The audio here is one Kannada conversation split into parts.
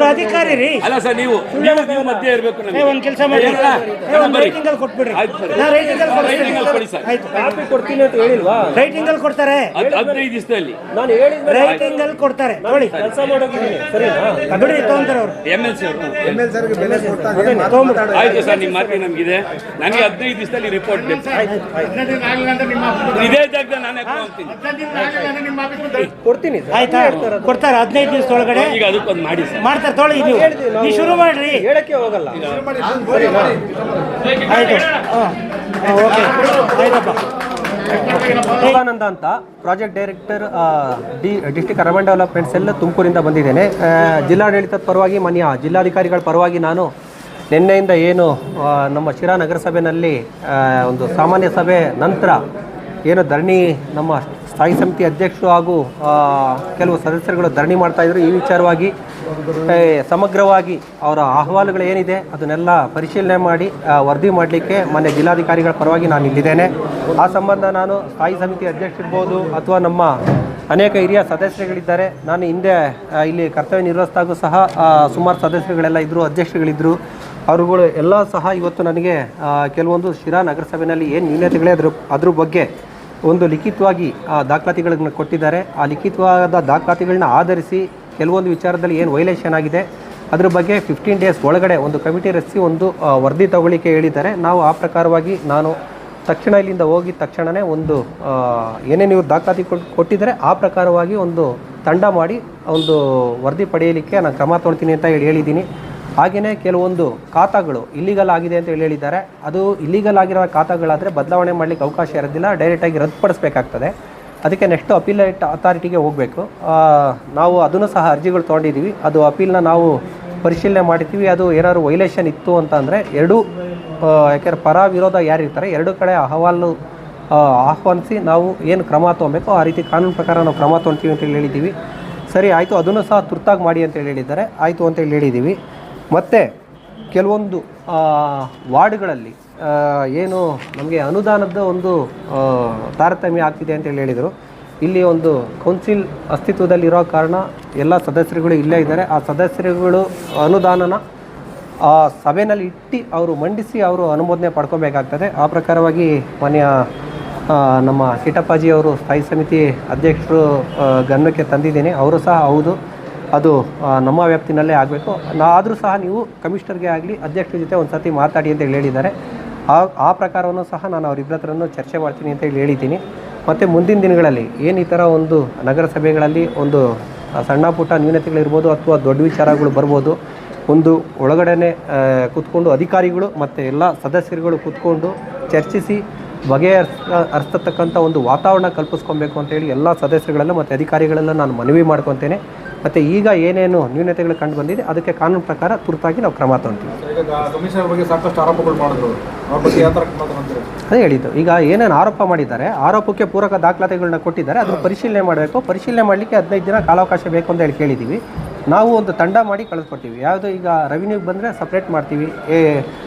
ಅವ್ರ ಅಧಿಕಾರಿ ರೀ. ಅಲ್ಲ ಸರ್, ನೀವು ಮಧ್ಯೆ ಇರಬೇಕು. ಒಂದು ಕೆಲಸ ಮಾಡಿ, ಒಂದು ರೈಟಿಂಗ್ ಅಲ್ಲಿ ಕೊಟ್ಬಿಡ್ರಿ. ರೈಟಿಂಗ್ ಅಲ್ಲಿ ಕೊಡಿ ಸರ್. ಕಾಪಿ ಕೊಡ್ತೀನಿ ಅಂತ ಹೇಳಿಲ್ವಾ? ರೈಟಿಂಗ್ ಅಲ್ಲಿ ಕೊಡ್ತಾರೆ, 15 ದಿವಸದಲ್ಲಿ ನಾನು ಹೇಳಿದ ರೈಟಿಂಗ್ ಅಲ್ಲಿ ಕೊಡ್ತಾರೆ. ನೋಡಿ ಕೆಲಸ ಮಾಡೋದಿದ್ದೀನಿ, ಸರಿನಾ? ಬಿಡ್ರಿ, ತಗೊಂತಾರೆ ಅವರು. MLC ಅವರು ಆಯ್ತು ಸರ್, ನಿಮ್ಮ ಮಾತಿಗೆ ನಮಗಿದೆ. ನನಗೆ 15 ದಿವಸದಲ್ಲಿ ರಿಪೋರ್ಟ್ ಬೇಕು. ಇದೇ ಜಾಗದ ನಾನೇ ಕೊಡ್ತೀನಿ. ಆಯ್ತಾ? ಕೊಡ್ತಾರೆ 15 ದಿವಸದೊಳಗಡೆ. ಈಗ ಅದಕ್ಕೊಂದು ಮಾಡಿ ಸರ್. ಮಾಡ್ತಾರೆ, ತೊಗೊಳ್ಳಿ. ನೀವು ಶುರು ಮಾಡ್ರಿ, ಹೇಳಕ್ಕೆ ಹೋಗಲ್ಲ. ಆಯ್ತು. ಓಕೆ, ಆಯ್ತಪ್ಪ. ಯೋಗಾನಂದ ಅಂತ project director district urban development cell ತುಮಕೂರಿಂದ ಬಂದಿದ್ದೇನೆ. ಜಿಲ್ಲಾಡಳಿತದ ಪರವಾಗಿ, ಮಾನ್ಯ ಜಿಲ್ಲಾಧಿಕಾರಿಗಳ ಪರವಾಗಿ ನಾನು ನಿನ್ನೆಯಿಂದ ಏನು ನಮ್ಮ ಶಿರಾ ನಗರಸಭೆಯಲ್ಲಿ ಒಂದು ಸಾಮಾನ್ಯ ಸಭೆ ನಂತರ ಏನು ಧರಣಿ, ನಮ್ಮ ಸ್ಥಾಯಿ ಸಮಿತಿ ಅಧ್ಯಕ್ಷರು ಹಾಗೂ ಕೆಲವು ಸದಸ್ಯರುಗಳು ಧರಣಿ ಮಾಡ್ತಾಯಿದ್ರು. ಈ ವಿಚಾರವಾಗಿ ಸಮಗ್ರವಾಗಿ ಅವರ ಅಹವಾಲುಗಳು ಏನಿದೆ ಅದನ್ನೆಲ್ಲ ಪರಿಶೀಲನೆ ಮಾಡಿ ವರದಿ ಮಾಡಲಿಕ್ಕೆ ಮಾನ್ಯ ಜಿಲ್ಲಾಧಿಕಾರಿಗಳ ಪರವಾಗಿ ನಾನು ಇಲ್ಲಿದ್ದೇನೆ. ಆ ಸಂಬಂಧ ನಾನು ಸ್ಥಾಯಿ ಸಮಿತಿ ಅಧ್ಯಕ್ಷರಿರ್ಬೋದು ಅಥವಾ ನಮ್ಮ ಅನೇಕ ಹಿರಿಯ ಸದಸ್ಯರುಗಳಿದ್ದಾರೆ. ನಾನು ಹಿಂದೆ ಇಲ್ಲಿ ಕರ್ತವ್ಯ ನಿರ್ವಹಿಸಿದಾಗೂ ಸಹ ಸುಮಾರು ಸದಸ್ಯರುಗಳೆಲ್ಲ ಇದ್ದರು, ಅಧ್ಯಕ್ಷರುಗಳಿದ್ದರು. ಅವರುಗಳು ಎಲ್ಲ ಸಹ ಇವತ್ತು ನನಗೆ ಕೆಲವೊಂದು ಶಿರಾ ನಗರಸಭೆಯಲ್ಲಿ ಏನು ನ್ಯೂನತೆಗಳೇ ಅದ್ರ ಬಗ್ಗೆ ಒಂದು ಲಿಖಿತವಾಗಿ ದಾಖಲಾತಿಗಳನ್ನ ಕೊಟ್ಟಿದ್ದಾರೆ. ಆ ಲಿಖಿತವಾದ ದಾಖಲಾತಿಗಳನ್ನ ಆಧರಿಸಿ ಕೆಲವೊಂದು ವಿಚಾರದಲ್ಲಿ ಏನು ವೈಲೇಷನ್ ಆಗಿದೆ ಅದ್ರ ಬಗ್ಗೆ 15 ಡೇಸ್ ಒಳಗಡೆ ಒಂದು ಕಮಿಟಿ ರಚಿಸಿ ಒಂದು ವರದಿ ತಗೊಳ್ಳಿಕ್ಕೆ ಹೇಳಿದ್ದಾರೆ. ನಾವು ಆ ಪ್ರಕಾರವಾಗಿ ನಾನು ತಕ್ಷಣ ಇಲ್ಲಿಂದ ಹೋಗಿದ ತಕ್ಷಣವೇ ಒಂದು ಏನೇ ನೀವು ದಾಖಲಾತಿ ಕೊಟ್ಟಿದ್ದಾರೆ ಆ ಪ್ರಕಾರವಾಗಿ ಒಂದು ತಂಡ ಮಾಡಿ ಒಂದು ವರದಿ ಪಡೆಯಲಿಕ್ಕೆ ನಾನು ಕ್ರಮ ತೊಗೊಳ್ತೀನಿ ಅಂತ ಹೇಳಿದ್ದೀನಿ. ಹಾಗೆಯೇ ಕೆಲವೊಂದು ಖಾತಾಗಳು ಇಲ್ಲಿಗಲ್ ಆಗಿದೆ ಅಂತ ಹೇಳಿದ್ದಾರೆ. ಅದು ಇಲ್ಲಿಗಲ್ ಆಗಿರೋ ಖಾತಾಗಳಾದರೆ ಬದಲಾವಣೆ ಮಾಡಲಿಕ್ಕೆ ಅವಕಾಶ ಇರೋದಿಲ್ಲ, ಡೈರೆಕ್ಟಾಗಿ ರದ್ದುಪಡಿಸಬೇಕಾಗ್ತದೆ. ಅದಕ್ಕೆ ನೆಕ್ಸ್ಟ್ ಅಪೀಲೇಟ್ ಅಥಾರಿಟಿಗೆ ಹೋಗಬೇಕು. ನಾವು ಅದನ್ನು ಸಹ ಅರ್ಜಿಗಳು ತೊಗೊಂಡಿದ್ದೀವಿ. ಅದು ಅಪೀಲ್ನ ನಾವು ಪರಿಶೀಲನೆ ಮಾಡಿದ್ದೀವಿ. ಅದು ಏನಾದ್ರು ವೈಲೇಷನ್ ಇತ್ತು ಅಂತ ಅಂದರೆ ಯಾಕೆಂದರೆ ಪರ ವಿರೋಧ ಯಾರಿರ್ತಾರೆ ಎರಡೂ ಕಡೆ ಅಹವಾಲು ಆಹ್ವಾನಿಸಿ ನಾವು ಏನು ಕ್ರಮ ತೊಗೊಬೇಕು ಆ ರೀತಿ ಕಾನೂನು ಪ್ರಕಾರ ನಾವು ಕ್ರಮ ತೊಗೊಳ್ತೀವಿ ಅಂತೇಳಿ ಹೇಳಿದ್ದೀವಿ. ಸರಿ ಆಯಿತು, ಅದನ್ನು ಸಹ ತುರ್ತಾಗಿ ಮಾಡಿ ಅಂತೇಳಿ ಹೇಳಿದ್ದಾರೆ. ಆಯಿತು ಅಂತೇಳಿ ಹೇಳಿದ್ದೀವಿ. ಮತ್ತು ಕೆಲವೊಂದು ವಾರ್ಡ್ಗಳಲ್ಲಿ ಏನು ನಮಗೆ ಅನುದಾನದ ಒಂದು ತಾರತಮ್ಯ ಆಗ್ತಿದೆ ಅಂತೇಳಿ ಹೇಳಿದರು. ಇಲ್ಲಿ ಒಂದು ಕೌನ್ಸಿಲ್ ಅಸ್ತಿತ್ವದಲ್ಲಿರೋ ಕಾರಣ ಎಲ್ಲ ಸದಸ್ಯರುಗಳು ಇಲ್ಲೇ ಇದ್ದಾರೆ. ಆ ಸದಸ್ಯರುಗಳು ಅನುದಾನನ ಸಭೆಯಲ್ಲಿ ಇಟ್ಟು ಅವರು ಮಂಡಿಸಿ ಅವರು ಅನುಮೋದನೆ ಪಡ್ಕೋಬೇಕಾಗ್ತದೆ. ಆ ಪ್ರಕಾರವಾಗಿ ಮಾನ್ಯ ನಮ್ಮ ಕಿಟ್ಟಪ್ಪಾಜಿ ಅವರು ಸ್ಥಾಯಿ ಸಮಿತಿ ಅಧ್ಯಕ್ಷರು ಗಮನಕ್ಕೆ ತಂದಿದ್ದೀನಿ. ಅವರು ಸಹ ಹೌದು ಅದು ನಮ್ಮ ವ್ಯಾಪ್ತಿನಲ್ಲೇ ಆಗಬೇಕು, ಆದರೂ ಸಹ ನೀವು ಕಮಿಷನರ್ಗೆ ಆಗಲಿ ಅಧ್ಯಕ್ಷರ ಜೊತೆ ಒಂದು ಸರ್ತಿ ಮಾತಾಡಿ ಅಂತ ಹೇಳಿದ್ದಾರೆ. ಆ ಪ್ರಕಾರವನ್ನು ಸಹ ನಾನು ಅವರಿಬ್ಬರ ಹತ್ರನೂ ಚರ್ಚೆ ಮಾಡ್ತೀನಿ ಅಂತ ಹೇಳಿದ್ದೀನಿ. ಮತ್ತು ಮುಂದಿನ ದಿನಗಳಲ್ಲಿ ಏನು ಈ ಥರ ಒಂದು ನಗರಸಭೆಗಳಲ್ಲಿ ಒಂದು ಸಣ್ಣ ಪುಟ್ಟ ನ್ಯೂನತೆಗಳಿರ್ಬೋದು ಅಥವಾ ದೊಡ್ಡ ವಿಚಾರಗಳು ಬರ್ಬೋದು, ಒಂದು ಒಳಗಡೆ ಕೂತ್ಕೊಂಡು ಅಧಿಕಾರಿಗಳು ಮತ್ತು ಎಲ್ಲ ಸದಸ್ಯರುಗಳು ಕೂತ್ಕೊಂಡು ಚರ್ಚಿಸಿ ಬಗೆಹರಿಸ್ತಕ್ಕಂಥ ಒಂದು ವಾತಾವರಣ ಕಲ್ಪಿಸ್ಕೊಬೇಕು ಅಂತೇಳಿ ಎಲ್ಲ ಸದಸ್ಯರುಗಳೆಲ್ಲ ಮತ್ತು ಅಧಿಕಾರಿಗಳೆಲ್ಲ ನಾನು ಮನವಿ ಮಾಡ್ಕೊತೇನೆ. ಮತ್ತು ಈಗ ಏನೇನು ನ್ಯೂನತೆಗಳು ಕಂಡು ಬಂದಿದೆ ಅದಕ್ಕೆ ಕಾನೂನು ಪ್ರಕಾರ ತುರ್ತಾಗಿ ನಾವು ಕ್ರಮ ತಗೊಳ್ತೀವಿ. ಅದೇ ಹೇಳಿದ್ದು, ಈಗ ಏನೇನು ಆರೋಪ ಮಾಡಿದ್ದಾರೆ ಆರೋಪಕ್ಕೆ ಪೂರಕ ದಾಖಲಾತಿಗಳನ್ನ ಕೊಟ್ಟಿದ್ದಾರೆ, ಅದನ್ನು ಪರಿಶೀಲನೆ ಮಾಡಬೇಕು. ಪರಿಶೀಲನೆ ಮಾಡಲಿಕ್ಕೆ 15 ದಿನ ಕಾಲಾವಕಾಶ ಬೇಕು ಅಂತ ಹೇಳಿ ಕೇಳಿದ್ದೀವಿ. ನಾವು ಒಂದು ತಂಡ ಮಾಡಿ ಕಳಿಸ್ಕೊಡ್ತೀವಿ. ಯಾವುದು ಈಗ ರೆವಿನ್ಯೂಗೆ ಬಂದರೆ ಸಪ್ರೇಟ್ ಮಾಡ್ತೀವಿ,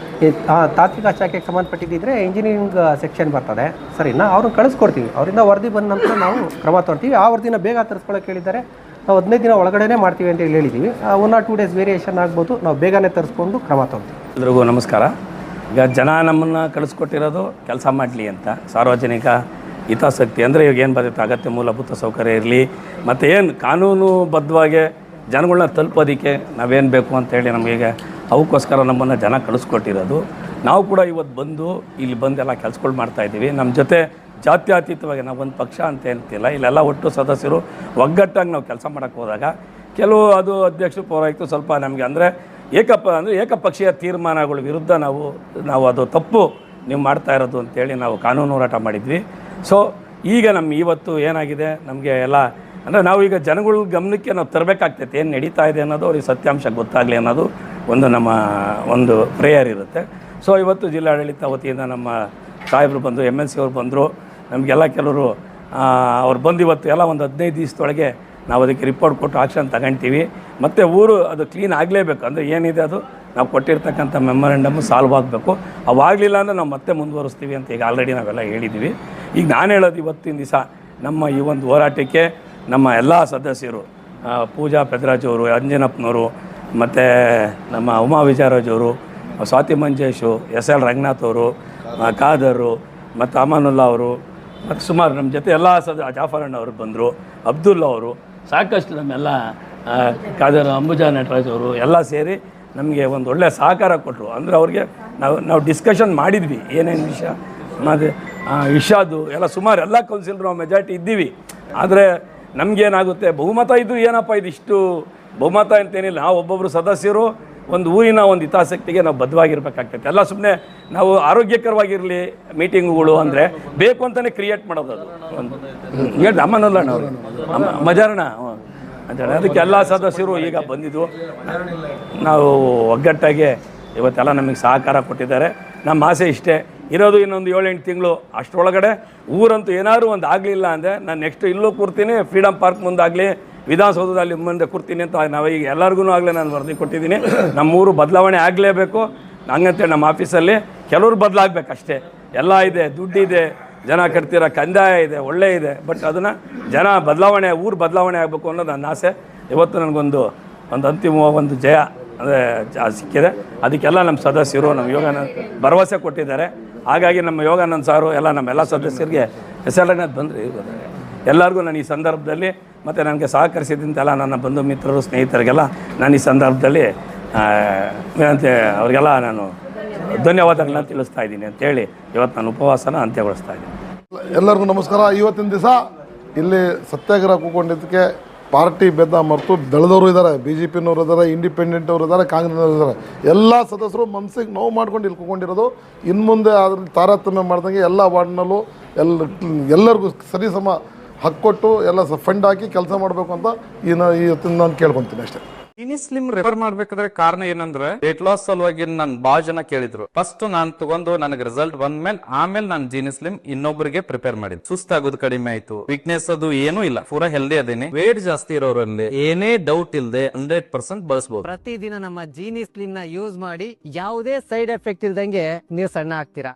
ತಾಂತ್ರಿಕ ಶಾಖೆಗೆ ಸಂಬಂಧಪಟ್ಟಿದ್ದರೆ ಇಂಜಿನಿಯರಿಂಗ್ ಸೆಕ್ಷನ್ ಬರ್ತದೆ, ಸರಿನಾ, ಅವ್ರನ್ನ ಕಳಿಸ್ಕೊಡ್ತೀವಿ. ಅವರಿಂದ ವರದಿ ಬಂದ ನಂತರ ನಾವು ಕ್ರಮ ತೊಗೊಳ್ತೀವಿ. ಆ ವರದಿನ ಬೇಗ ತರಿಸ್ಕೊಳ್ಳೋಕೆ ಹೇಳಿದ್ದಾರೆ. ನಾವು 15 ದಿನ ಒಳಗಡೆ ಮಾಡ್ತೀವಿ ಅಂತ ಹೇಳಿದ್ದೀವಿ. 1 or 2 days ವೇರಿಯೇಷನ್ ಆಗ್ಬೋದು, ನಾವು ಬೇಗನೆ ತರಿಸ್ಕೊಂಡು ಕ್ರಮ ತೊಗೊಳ್ತೀವಿ. ಎಲ್ರಿಗೂ ನಮಸ್ಕಾರ. ಈಗ ಜನ ನಮ್ಮನ್ನು ಕಳಿಸ್ಕೊಟ್ಟಿರೋದು ಕೆಲಸ ಮಾಡಲಿ ಅಂತ, ಸಾರ್ವಜನಿಕ ಹಿತಾಸಕ್ತಿ ಅಂದರೆ ಇವಾಗ ಏನು ಬರುತ್ತೆ ಅಗತ್ಯ ಮೂಲಭೂತ ಸೌಕರ್ಯ ಇರಲಿ, ಮತ್ತು ಏನು ಕಾನೂನುಬದ್ಧವಾಗಿ ಜನಗಳನ್ನ ತಲುಪೋದಕ್ಕೆ ನಾವೇನು ಬೇಕು ಅಂತೇಳಿ ನಮಗೆ ಅವಕ್ಕೋಸ್ಕರ ನಮ್ಮನ್ನು ಜನ ಕಳಿಸ್ಕೊಟ್ಟಿರೋದು. ನಾವು ಕೂಡ ಇವತ್ತು ಬಂದು ಇಲ್ಲಿ ಬಂದೆಲ್ಲ ಕೆಲಸಗಳು ಮಾಡ್ತಾಯಿದ್ದೀವಿ. ನಮ್ಮ ಜೊತೆ ಜಾತ್ಯತೀತವಾಗಿ ನಾವು ಒಂದು ಪಕ್ಷ ಅಂತ ಹೇಳ್ತಿಲ್ಲ, ಇಲ್ಲೆಲ್ಲ ಒಟ್ಟು ಸದಸ್ಯರು ಒಗ್ಗಟ್ಟಾಗಿ ನಾವು ಕೆಲಸ ಮಾಡೋಕ್ಕೆ ಹೋದಾಗ ಕೆಲವು ಅದು ಅಧ್ಯಕ್ಷರು ಪೌರಾಯುಕ್ತರು ಸ್ವಲ್ಪ ನಮಗೆ ಅಂದರೆ ಏಕಪಕ್ಷೀಯ ತೀರ್ಮಾನಗಳ ವಿರುದ್ಧ ನಾವು ಅದು ತಪ್ಪು ನೀವು ಮಾಡ್ತಾ ಇರೋದು ಅಂತೇಳಿ ನಾವು ಕಾನೂನು ಹೋರಾಟ ಮಾಡಿದ್ವಿ. ಸೊ ಈಗ ಇವತ್ತು ಏನಾಗಿದೆ ನಮಗೆ ಎಲ್ಲ ಅಂದರೆ ನಾವು ಈಗ ಜನಗಳ ಗಮನಕ್ಕೆ ನಾವು ತರಬೇಕಾಗ್ತೈತೆ ಏನು ನಡೀತಾ ಇದೆ ಅನ್ನೋದು ಅವ್ರಿಗೆ ಸತ್ಯಾಂಶ ಗೊತ್ತಾಗಲಿ ಅನ್ನೋದು ನಮ್ಮ ಒಂದು ಪ್ರೇಯರ್ ಇರುತ್ತೆ. ಸೊ ಇವತ್ತು ಜಿಲ್ಲಾಡಳಿತ ವತಿಯಿಂದ ನಮ್ಮ ಸಾಹೇಬರು ಬಂದರು, MLC ಅವರು ಬಂದರು, ನಮಗೆಲ್ಲ ಕೆಲವರು ಅವ್ರು ಬಂದು ಇವತ್ತು ಎಲ್ಲ ಒಂದು 15 ದಿವಸದೊಳಗೆ ನಾವು ಅದಕ್ಕೆ ರಿಪೋರ್ಟ್ ಕೊಟ್ಟು ಆಕ್ಷನ್ ತಗೊಳ್ತೀವಿ. ಮತ್ತು ಊರು ಅದು ಕ್ಲೀನ್ ಆಗಲೇಬೇಕು, ಅಂದರೆ ಏನಿದೆ ಅದು ನಾವು ಕೊಟ್ಟಿರ್ತಕ್ಕಂಥ ಮೆಮೊರಂಡಮು ಸಾಲ್ವ್ ಆಗಬೇಕು. ಅವಾಗಲಿಲ್ಲ ಅಂದರೆ ನಾವು ಮತ್ತೆ ಮುಂದುವರಿಸ್ತೀವಿ ಅಂತ ಈಗ ಆಲ್ರೆಡಿ ನಾವೆಲ್ಲ ಹೇಳಿದ್ದೀವಿ. ಈಗ ನಾನು ಹೇಳೋದು ಇವತ್ತಿನ ದಿವಸ ನಮ್ಮ ಈ ಒಂದು ಹೋರಾಟಕ್ಕೆ ನಮ್ಮ ಎಲ್ಲ ಸದಸ್ಯರು, ಪೂಜಾ ಪೆದ್ರಾಜ್ ಅವರು, ಅಂಜನಪ್ಪನವರು, ಮತ್ತು ನಮ್ಮ ಉಮಾ ವಿಜಯರಾಜ್ ಅವರು, ಸ್ವಾತಿ ಮಂಜೇಶು, SL ರಂಗನಾಥ್ ಅವರು, ಖಾದರು ಮತ್ತು ಅಮಾನುಲ್ಲಾ ಅವರು ಮತ್ತು ಸುಮಾರು ನಮ್ಮ ಜೊತೆ ಎಲ್ಲ ಜಾಫರ್ ಅಣ್ಣ ಅವರು ಬಂದರು, ಅಬ್ದುಲ್ಲಾ ಅವರು, ಸಾಕಷ್ಟು ನಮ್ಮೆಲ್ಲ ಖಾದರ್, ಅಂಬುಜಾ ನಟರಾಜ್ ಅವರು ಎಲ್ಲ ಸೇರಿ ನಮಗೆ ಒಂದು ಒಳ್ಳೆಯ ಸಹಕಾರ ಕೊಟ್ಟರು. ಅಂದರೆ ಅವ್ರಿಗೆ ನಾವು ಡಿಸ್ಕಷನ್ ಮಾಡಿದ್ವಿ ಏನೇನು ವಿಷಯ ಮತ್ತು ಇಶಾದು ಎಲ್ಲ ಸುಮಾರು ಎಲ್ಲ ಕೌನ್ಸಿಲರು ನಾವು ಮೆಜಾರಿಟಿ ಇದ್ದೀವಿ. ಆದರೆ ನಮಗೇನಾಗುತ್ತೆ, ಬಹುಮತ ಇದ್ದು ಏನಪ್ಪ ಇದಿಷ್ಟು ಬಹುಮತ ಅಂತೇನಿಲ್ಲ. ನಾವು ಒಬ್ಬೊಬ್ಬರು ಸದಸ್ಯರು ಒಂದು ಊರಿನ ಒಂದು ಹಿತಾಸಕ್ತಿಗೆ ನಾವು ಬದ್ಧವಾಗಿರ್ಬೇಕಾಗ್ತೈತೆ. ಎಲ್ಲ ಸುಮ್ಮನೆ ನಾವು ಆರೋಗ್ಯಕರವಾಗಿರಲಿ ಮೀಟಿಂಗುಗಳು ಅಂದರೆ ಬೇಕು ಅಂತಲೇ ಕ್ರಿಯೇಟ್ ಮಾಡೋದು. ಅದು ಒಂದು ಹೇಳಿ ಅಮ್ಮನಲ್ಲ ಅವರು ಮಜಾರಣ ಅಂತೇಳಿ ಅದಕ್ಕೆ ಎಲ್ಲ ಸದಸ್ಯರು ಈಗ ಬಂದಿದ್ದು ನಾವು ಒಗ್ಗಟ್ಟಾಗಿ ಇವತ್ತೆಲ್ಲ ನಮಗೆ ಸಹಕಾರ ಕೊಟ್ಟಿದ್ದಾರೆ. ನಮ್ಮ ಆಸೆ ಇಷ್ಟೇ ಇರೋದು, ಇನ್ನೊಂದು 7-8 ತಿಂಗಳು ಅಷ್ಟರೊಳಗಡೆ ಊರಂತೂ ಏನಾದ್ರು ಒಂದು ಆಗಲಿಲ್ಲ ಅಂದರೆ ನಾನು ನೆಕ್ಸ್ಟ್ ಇಲ್ಲೂ ಕೂರ್ತೀನಿ, ಫ್ರೀಡಮ್ ಪಾರ್ಕ್ ಮುಂದಾಗಲಿ, ವಿಧಾನಸೌಧದಲ್ಲಿ ಮುಂದೆ ಕೂರ್ತೀನಿ ಅಂತ ನಾವು ಈಗ ಎಲ್ಲರಿಗೂ ಆಗಲೇ ನಾನು ವರದಿ ಕೊಟ್ಟಿದ್ದೀನಿ. ನಮ್ಮೂರು ಬದಲಾವಣೆ ಆಗಲೇಬೇಕು. ಹಂಗಂತೇಳಿ ನಮ್ಮ ಆಫೀಸಲ್ಲಿ ಕೆಲವರು ಬದಲಾಗಬೇಕು ಅಷ್ಟೇ. ಎಲ್ಲ ಇದೆ, ದುಡ್ಡಿದೆ, ಜನ ಕಟ್ತಿರೋ ಕಂದಾಯ ಇದೆ, ಒಳ್ಳೆ ಇದೆ, ಬಟ್ ಅದನ್ನು ಜನ ಬದಲಾವಣೆ, ಊರು ಬದಲಾವಣೆ ಆಗಬೇಕು ಅನ್ನೋದು ನನ್ನ ಆಸೆ. ಇವತ್ತು ನನಗೊಂದು ಅಂತಿಮ ಒಂದು ಜಯ ಅಂದರೆ ಸಿಕ್ಕಿದೆ. ಅದಕ್ಕೆಲ್ಲ ನಮ್ಮ ಸದಸ್ಯರು ನಮ್ಮ ಯೋಗಾನಂದ್ ಭರವಸೆ ಕೊಟ್ಟಿದ್ದಾರೆ. ಹಾಗಾಗಿ ನಮ್ಮ ಯೋಗಾನಂದ್ ಸಾರು ಎಲ್ಲ ನಮ್ಮೆಲ್ಲ ಸದಸ್ಯರಿಗೆ ಹೆಸರನ್ನ ಬಂದರೆ ಎಲ್ಲರಿಗೂ ನಾನು ಈ ಸಂದರ್ಭದಲ್ಲಿ ಮತ್ತು ನನಗೆ ಸಹಕರಿಸಿದಂತೆಲ್ಲ ನನ್ನ ಬಂಧು ಮಿತ್ರರು, ಸ್ನೇಹಿತರಿಗೆಲ್ಲ ನಾನು ಈ ಸಂದರ್ಭದಲ್ಲಿ ಅವರಿಗೆಲ್ಲ ನಾನು ಧನ್ಯವಾದಗಳನ್ನ ತಿಳಿಸ್ತಾ ಇದ್ದೀನಿ ಅಂತೇಳಿ ಇವತ್ತು ನಾನು ಉಪವಾಸನ ಅಂತ್ಯಗೊಳಿಸ್ತಾ ಇದ್ದೀನಿ. ಎಲ್ಲರಿಗೂ ನಮಸ್ಕಾರ. ಇವತ್ತಿನ ದಿವಸ ಇಲ್ಲಿ ಸತ್ಯಾಗ್ರಹ ಕೂತ್ಕೊಂಡಿದ್ದಕ್ಕೆ ಪಾರ್ಟಿ ಭೇದ ಮರೆತು ದಳದವರು ಇದ್ದಾರೆ, BJPನವರು ಇದ್ದಾರೆ, ಇಂಡಿಪೆಂಡೆಂಟ್ ಅವರು ಇದ್ದಾರೆ, ಕಾಂಗ್ರೆಸ್ನವರು ಇದ್ದಾರೆ. ಎಲ್ಲ ಸದಸ್ಯರು ಮನಸ್ಸಿಗೆ ನೋವು ಮಾಡ್ಕೊಂಡು ಇಲ್ಲಿ ಕೂತ್ಕೊಂಡಿರೋದು. ಇನ್ನು ಮುಂದೆ ಅದ್ರಲ್ಲಿ ತಾರತಮ್ಯ ಮಾಡ್ದಂಗೆ ಎಲ್ಲ ವಾರ್ಡ್ನಲ್ಲೂ ಎಲ್ಲರಿಗೂ ಸರಿಸಮ ಹಕ್ಕು ಕೊಟ್ಟು ಎಲ್ಲ ಫಂಡ್ ಹಾಕಿ ಕೆಲಸ ಮಾಡಬೇಕು ಅಂತ ಇವತ್ತಿನ ನಾನು ಕೇಳ್ಕೊತೀನಿ ಅಷ್ಟೇ. ಜೀನಿ ಸ್ಲಿಮ್ ರೆಫರ್ ಮಾಡ್ಬೇಕಾದ್ರೆ ಕಾರಣ ಏನಂದ್ರೆ ವೇಟ್ ಲಾಸ್ ಸಲುವಾಗಿ ನನ್ ಬಾಳ ಜನ ಕೇಳಿದ್ರು. ಫಸ್ಟ್ ನಾನ್ ತಗೊಂಡು ನನಗೆ ರಿಸಲ್ಟ್ ಬಂದ್ಮೇಲೆ ಆಮೇಲೆ ನಾನು ಜೀನಿ ಸ್ಲಿಮ್ ಇನ್ನೊಬ್ಬರಿಗೆ ಪ್ರಿಪೇರ್ ಮಾಡಿದ್. ಸುಸ್ತಾಗೋದು ಕಡಿಮೆ ಆಯ್ತು, ವೀಕ್ನೆಸ್ ಅದು ಏನೂ ಇಲ್ಲ, ಪೂರಾ ಹೆಲ್ದಿ ಅದೇನೆ. ವೇಟ್ ಜಾಸ್ತಿ ಇರೋರಲ್ಲಿ ಏನೇ ಡೌಟ್ ಇಲ್ಲದೆ 100% ಬಳಸಬಹುದು. ಪ್ರತಿದಿನ ನಮ್ಮ ಜೀನಿ ಸ್ಲಿಮ್ ನ ಯೂಸ್ ಮಾಡಿ ಯಾವುದೇ ಸೈಡ್ ಎಫೆಕ್ಟ್ ಇಲ್ದಂಗೆ ನೀವು ಸಣ್ಣ ಆಗ್ತೀರಾ.